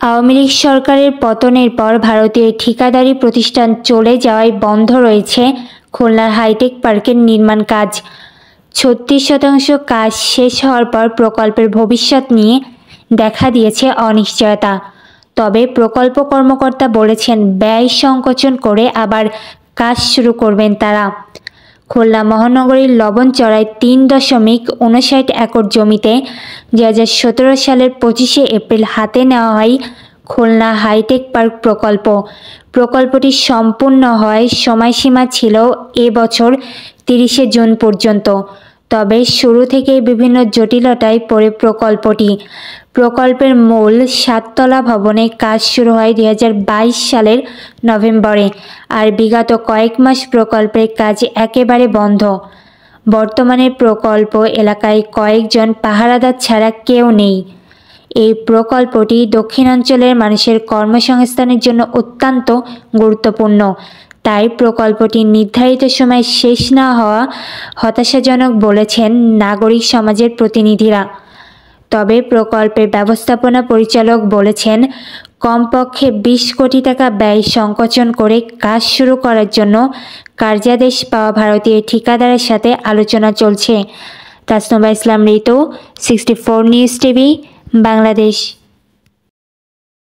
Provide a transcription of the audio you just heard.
আওয়ামী লীগ সরকারের পতনের পর ভারতীয় ঠিকাদারি প্রতিষ্ঠান চলে যাওয়ায় বন্ধ রয়েছে খুলনার হাইটেক পার্কের নির্মাণ কাজ। ৩৬% কাজ শেষ হওয়ার পর প্রকল্পের ভবিষ্যৎ নিয়ে দেখা দিয়েছে অনিশ্চয়তা। তবে প্রকল্প কর্মকর্তা বলেছেন, ব্যয় সংকোচন করে আবার কাজ শুরু করবেন তারা। খুলনা মহানগরীর লবণচড়ায় ৩.৫৯ একর জমিতে ২০১৭ সালের ২৫শে এপ্রিল হাতে নেওয়া হয় খুলনা হাইটেক পার্ক প্রকল্প। প্রকল্পটি সম্পূর্ণ হয় সময়সীমা ছিল এ বছর ৩০শে জুন পর্যন্ত। তবে শুরু থেকেই বিভিন্ন জটিলতায় পড়ে প্রকল্পটি। প্রকল্পের মূল ৭তলা ভবনে কাজ শুরু হয় ২০২২ সালের নভেম্বরে, আর বিগত কয়েক মাস প্রকল্পের কাজ একেবারে বন্ধ। বর্তমানে প্রকল্প এলাকায় কয়েকজন পাহারাদার ছাড়া কেউ নেই। এই প্রকল্পটি দক্ষিণাঞ্চলের মানুষের কর্মসংস্থানের জন্য অত্যন্ত গুরুত্বপূর্ণ। তাই প্রকল্পটি নির্ধারিত সময়ে শেষ না হওয়া হতাশাজনক বলেছেন নাগরিক সমাজের প্রতিনিধিরা। তবে প্রকল্পের ব্যবস্থাপনা পরিচালক বলেছেন, কমপক্ষে ২০ কোটি টাকা ব্যয় সংকোচন করে কাজ শুরু করার জন্য কার্যাদেশ পাওয়া ভারতীয় ঠিকাদারের সাথে আলোচনা চলছে। তাসনুবা ইসলাম ঋতু, 64 নিউজ টিভি, বাংলাদেশ।